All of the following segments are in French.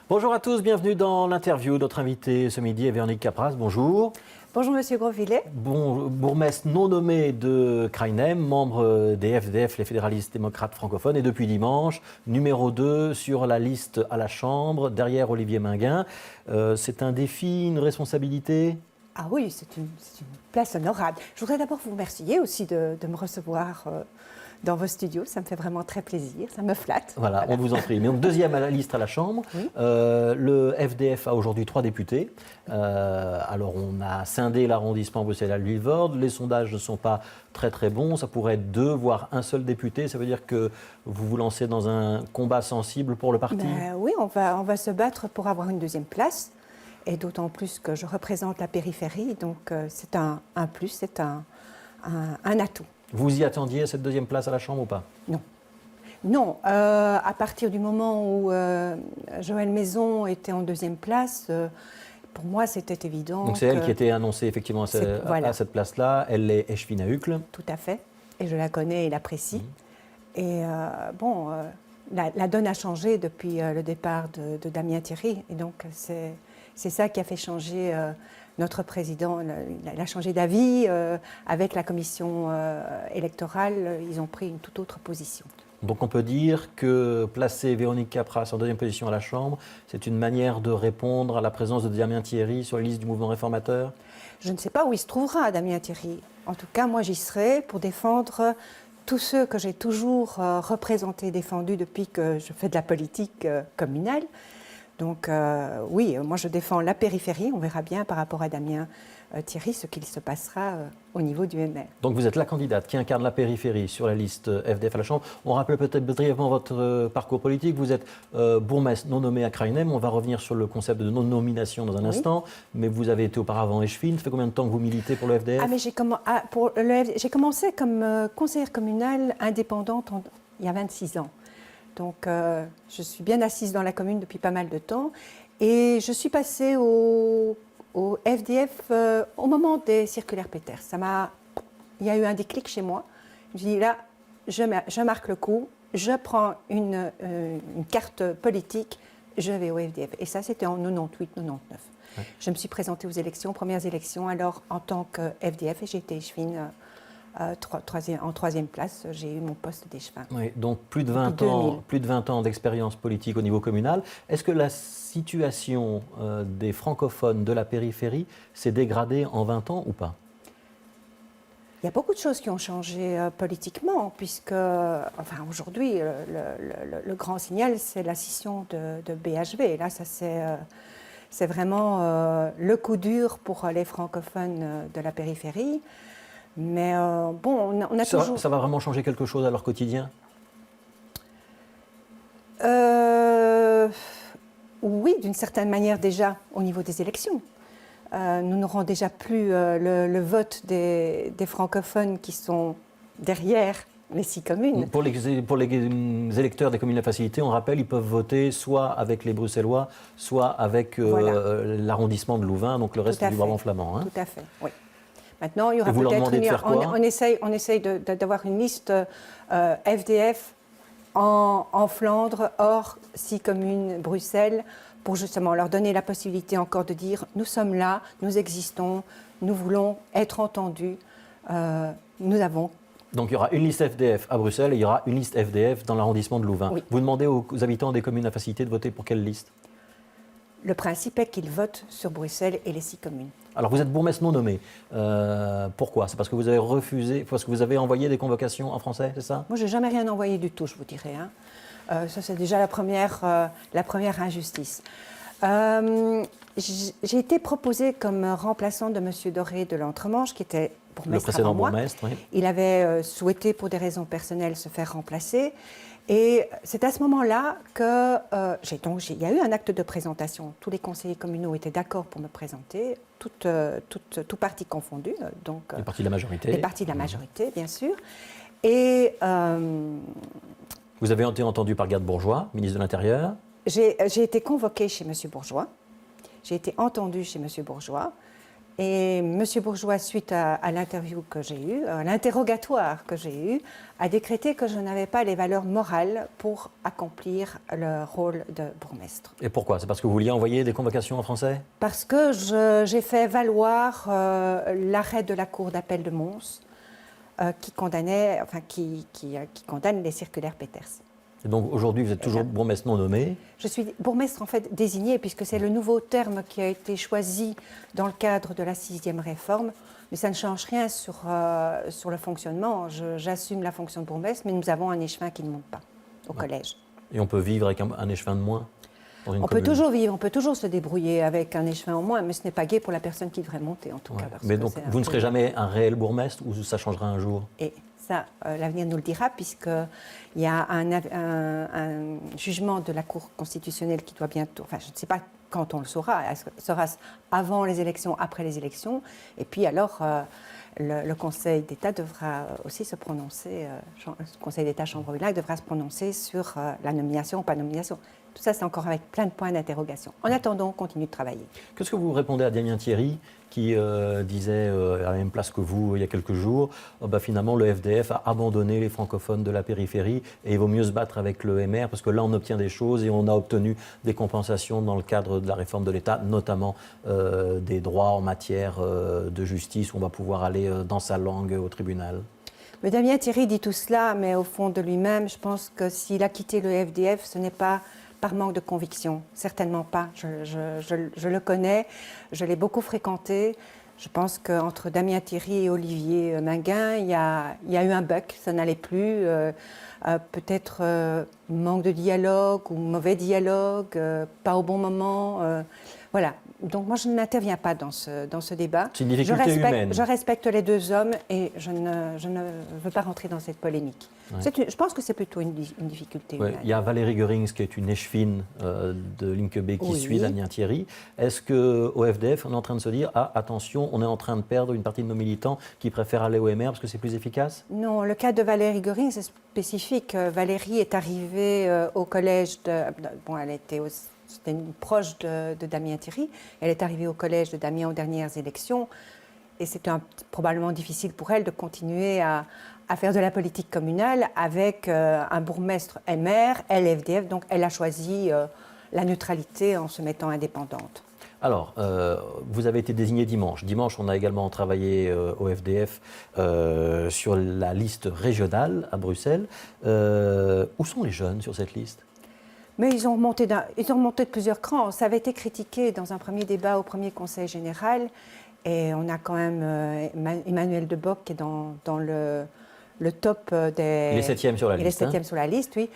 Bonjour à tous, bienvenue dans l'interview. Notre invité ce midi est Véronique Capras. Bonjour. Bonjour Monsieur Grosvillet. Bourgmestre non nommé de Kraïnem, membre des FDF, les fédéralistes démocrates francophones, et depuis dimanche, numéro 2 sur la liste à la Chambre, derrière Olivier Minguin. C'est un défi, une responsabilité ? Ah oui, c'est une place honorable. Je voudrais d'abord vous remercier aussi de me recevoir dans vos studios. Ça me fait vraiment très plaisir, ça me flatte. Voilà, on vous en prie. Mais donc deuxième à la liste à la Chambre. Oui. Le FDF a aujourd'hui 3 députés. Alors on a scindé l'arrondissement Bruxelles-Vilvoorde. Les sondages ne sont pas très bons. Ça pourrait être 2, voire un seul député. Ça veut dire que vous vous lancez dans un combat sensible pour le parti ? Oui, on va se battre pour avoir une deuxième place. Et d'autant plus que je représente la périphérie. Donc c'est un plus, c'est un atout. Vous y attendiez cette deuxième place à la Chambre ou pas ? Non. Non, à partir du moment où Joëlle Maison était en deuxième place, pour moi c'était évident. Donc c'est elle qui était annoncée effectivement à cette place-là. Elle est échevine à Uccle. Tout à fait. Et je la connais et l'apprécie. Et la donne a changé depuis le départ de Damien Thierry. Et donc c'est ça qui a fait changer notre président. Il a changé d'avis. Avec la commission électorale, ils ont pris une toute autre position. Donc on peut dire que placer Véronique Capras en deuxième position à la Chambre, c'est une manière de répondre à la présence de Damien Thierry sur la liste du mouvement réformateur ? Je ne sais pas où il se trouvera, Damien Thierry. En tout cas, moi j'y serai pour défendre tous ceux que j'ai toujours représentés, défendus depuis que je fais de la politique communale. Donc oui, moi je défends la périphérie. On verra bien par rapport à Damien Thierry ce qu'il se passera au niveau du MR. Donc vous êtes la candidate qui incarne la périphérie sur la liste FDF à la Chambre. On rappelle peut-être brièvement votre parcours politique. Vous êtes bourgmestre non nommé à Kraïnem. On va revenir sur le concept de non-nomination dans un instant. Mais vous avez été auparavant échevine. Ça fait combien de temps que vous militez pour le FDF ? J'ai commencé comme conseillère communale indépendante il y a 26 ans. Donc, je suis bien assise dans la commune depuis pas mal de temps. Et je suis passée au FDF au moment des circulaires Peters. Il y a eu un déclic chez moi. Je dis là, je marque le coup, je prends une carte politique, je vais au FDF. Et ça, c'était en 98-99. Ouais. Je me suis présentée aux élections, premières élections, alors en tant que FDF, et j'ai été échevine. En troisième place, j'ai eu mon poste d'échevin. Oui, donc plus de 20 ans d'expérience politique au niveau communal. Est-ce que la situation des francophones de la périphérie s'est dégradée en 20 ans ou pas ? Il y a beaucoup de choses qui ont changé politiquement, puisque aujourd'hui, le grand signal, c'est la scission de BHV. Et là, ça c'est vraiment le coup dur pour les francophones de la périphérie. Mais on a toujours... Ça va vraiment changer quelque chose à leur quotidien ? Oui, d'une certaine manière déjà, au niveau des élections. Nous n'aurons déjà plus le vote des francophones qui sont derrière les 6 communes. Pour les électeurs des communes à facilité, on rappelle, ils peuvent voter soit avec les Bruxellois, soit avec l'arrondissement de Louvain, donc le reste du Brabant flamand. Tout à fait, oui. Maintenant, il y aura peut-être on essaye d'avoir une liste FDF en Flandre, hors 6 communes Bruxelles, pour justement leur donner la possibilité encore de dire nous sommes là, nous existons, nous voulons être entendus, nous avons. Donc il y aura une liste FDF à Bruxelles et il y aura une liste FDF dans l'arrondissement de Louvain. Oui. Vous demandez aux habitants des communes à facilité de voter pour quelle liste ? Le principe est qu'ils votent sur Bruxelles et les 6 communes. Alors vous êtes bourgmestre non nommé. Pourquoi ? C'est parce que vous avez refusé, parce que vous avez envoyé des convocations en français, c'est ça ? Moi, je n'ai jamais rien envoyé du tout, je vous dirais. Ça, c'est déjà la première injustice. J'ai été proposée comme remplaçante de M. Doré de l'Entremanche, qui était bourgmestre avant moi. Le précédent bourgmestre, oui. Il avait souhaité, pour des raisons personnelles, se faire remplacer. Et c'est à ce moment-là que il y a eu un acte de présentation. Tous les conseillers communaux étaient d'accord pour me présenter, tout parti confondu. Donc, les partis de la majorité. Les partis de la majorité, bien sûr. Et vous avez été entendu par Garde Bourgeois, ministre de l'Intérieur. J'ai été convoquée chez M. Bourgeois. J'ai été entendue chez M. Bourgeois. Et M. Bourgeois, suite à l'interview que j'ai eue, à l'interrogatoire que j'ai eu, a décrété que je n'avais pas les valeurs morales pour accomplir le rôle de bourgmestre. Et pourquoi? C'est parce que vous vouliez envoyer des convocations en français? Parce que j'ai fait valoir l'arrêt de la Cour d'appel de Mons qui condamne les circulaires Peters. Et donc aujourd'hui, vous êtes toujours bourgmestre non nommé? Je suis bourgmestre en fait désigné, puisque c'est le nouveau terme qui a été choisi dans le cadre de la 6e réforme. Mais ça ne change rien sur le fonctionnement. J'assume la fonction de bourgmestre, mais nous avons un échevin qui ne monte pas au collège. Et on peut vivre avec un échevin de moins dans une On commune? peut toujours vivre, on peut toujours se débrouiller avec un échevin en moins, mais ce n'est pas gai pour la personne qui devrait monter en tout cas. Parce Mais que donc c'est vous ne serez jamais un réel bourgmestre ou ça changera un jour? Et ça, l'avenir nous le dira, puisqu'il y a un jugement de la Cour constitutionnelle qui doit bientôt, enfin je ne sais pas quand on le saura, sera-ce avant les élections, après les élections, et puis alors le Conseil d'État devra aussi se prononcer, le Conseil d'État Chambre-Unique devra se prononcer sur la nomination ou pas nomination. Tout ça, c'est encore avec plein de points d'interrogation. En attendant, on continue de travailler. Qu'est-ce que vous répondez à Damien Thierry qui disait à la même place que vous il y a quelques jours, finalement le FDF a abandonné les francophones de la périphérie et il vaut mieux se battre avec le MR parce que là on obtient des choses et on a obtenu des compensations dans le cadre de la réforme de l'État, notamment des droits en matière de justice où on va pouvoir aller dans sa langue au tribunal. Mais Damien Thierry dit tout cela, mais au fond de lui-même, je pense que s'il a quitté le FDF, ce n'est pas par manque de conviction, certainement pas. Je le connais, je l'ai beaucoup fréquenté. Je pense qu'entre Damien Thierry et Olivier Minguin, il y a eu un bug, ça n'allait plus. Peut-être manque de dialogue ou mauvais dialogue, pas au bon moment. Voilà. Donc moi, je n'interviens pas dans ce débat. C'est une difficulté humaine. Je respecte les deux hommes et je ne veux pas rentrer dans cette polémique. Ouais. Je pense que c'est plutôt une difficulté humaine. Il y a Valérie Goerings qui est une échevine de Linkebé qui suit Damien Thierry. Est-ce qu'au FDF, on est en train de se dire « Ah, attention, on est en train de perdre une partie de nos militants qui préfèrent aller au MR parce que c'est plus efficace ?» Non, le cas de Valérie Goerings est spécifique. Valérie est arrivée au collège elle était c'était une proche de Damien Thierry. Elle est arrivée au collège de Damien aux dernières élections. Et c'était probablement difficile pour elle de continuer à faire de la politique communale avec un bourgmestre MR, elle FDF. Donc elle a choisi la neutralité en se mettant indépendante. Alors, vous avez été désigné dimanche. Dimanche, on a également travaillé au FDF sur la liste régionale à Bruxelles. Où sont les jeunes sur cette liste ? Mais ils ont remonté de plusieurs crans. Ça avait été critiqué dans un premier débat au premier conseil général. Et on a quand même Emmanuel Debock qui est dans le top des... Il est 7e sur la liste. Il est 7e sur la liste, oui.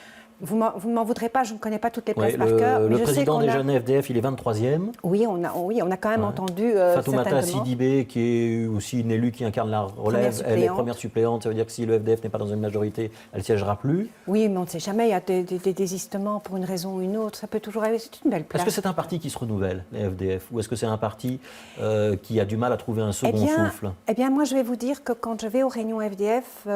Vous ne m'en voudrez pas, je ne connais pas toutes les places par cœur. Le président des jeunes FDF, il est 23e. Oui, on a quand même entendu Fatoumata Sidibé, qui est aussi une élue qui incarne la relève, elle est première suppléante. Ça veut dire que si le FDF n'est pas dans une majorité, elle ne siégera plus. Oui, mais on ne sait jamais, il y a des désistements pour une raison ou une autre. Ça peut toujours arriver, c'est une belle place. Est-ce que c'est un parti qui se renouvelle, les FDF, ou est-ce que c'est un parti qui a du mal à trouver un second souffle ? Eh bien, moi, je vais vous dire que quand je vais aux réunions FDF,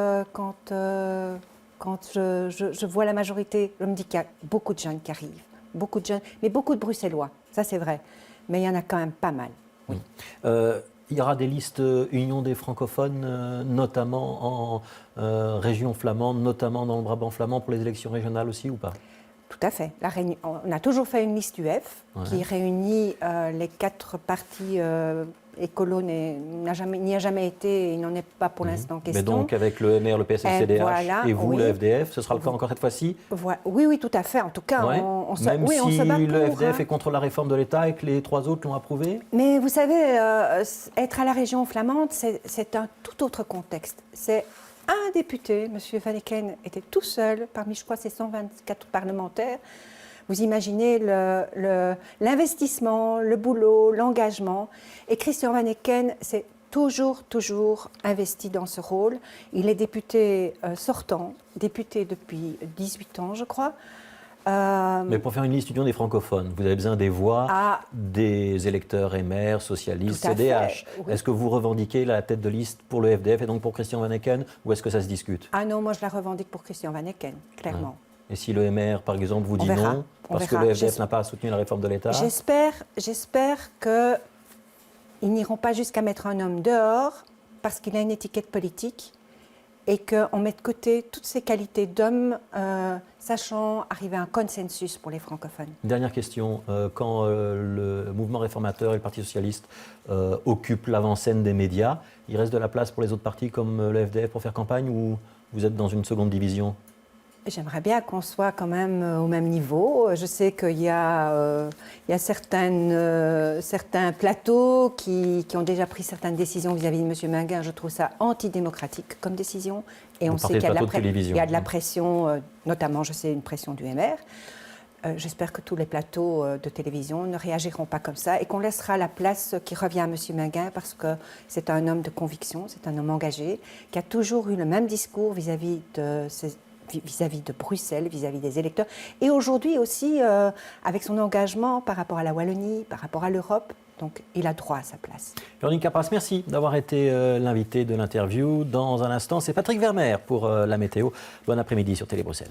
quand je vois la majorité, je me dis qu'il y a beaucoup de jeunes qui arrivent, beaucoup de jeunes, mais beaucoup de Bruxellois, ça c'est vrai, mais il y en a quand même pas mal. Oui. Il y aura des listes Union des francophones, notamment en région flamande, notamment dans le Brabant flamand pour les élections régionales aussi ou pas ? Tout à fait. On a toujours fait une liste UF qui réunit les 4 partis écolo, n'y a jamais été et il n'en est pas pour l'instant question. Mais donc avec le MR, le PS et le CDH et vous, le FDF, ce sera le cas encore cette fois-ci ? Oui, tout à fait. En tout cas, on se bat pour... Même si le FDF est contre la réforme de l'État et que les 3 autres l'ont approuvé ? Mais vous savez, être à la région flamande, c'est un tout autre contexte. C'est un député, M. Van Ecken, était tout seul parmi, je crois, ces 124 parlementaires. Vous imaginez l'investissement, le boulot, l'engagement. Et Christian Van Ecken s'est toujours investi dans ce rôle. Il est député sortant, député depuis 18 ans, je crois. Mais pour faire une liste union des francophones, vous avez besoin des voix des électeurs MR, socialistes, CDH. Oui. Est-ce que vous revendiquez la tête de liste pour le FDF et donc pour Christian Van Ecken, ou est-ce que ça se discute ? Ah non, moi je la revendique pour Christian Van Ecken, clairement. Et si le MR, par exemple, vous dit non, parce que le FDF n'a pas soutenu la réforme de l'État ? J'espère que ils n'iront pas jusqu'à mettre un homme dehors parce qu'il a une étiquette politique et qu'on met de côté toutes ces qualités d'homme, sachant arriver à un consensus pour les francophones. Dernière question, quand le mouvement réformateur et le Parti socialiste occupent l'avant-scène des médias, il reste de la place pour les autres partis comme le FDF pour faire campagne ou vous êtes dans une seconde division? J'aimerais bien qu'on soit quand même au même niveau. Je sais qu'il y a certains plateaux qui ont déjà pris certaines décisions vis-à-vis de M. Minguin. Je trouve ça antidémocratique comme décision. Et on sait qu'il y a de la pression, notamment, je sais, une pression du MR. J'espère que tous les plateaux de télévision ne réagiront pas comme ça et qu'on laissera la place qui revient à M. Minguin parce que c'est un homme de conviction, c'est un homme engagé, qui a toujours eu le même discours vis-à-vis de Bruxelles, vis-à-vis des électeurs, et aujourd'hui aussi avec son engagement par rapport à la Wallonie, par rapport à l'Europe. Donc, il a droit à sa place. Véronique Capras, merci d'avoir été l'invitée de l'interview. Dans un instant, c'est Patrick Vermeer pour la météo. Bon après-midi sur Télé Bruxelles.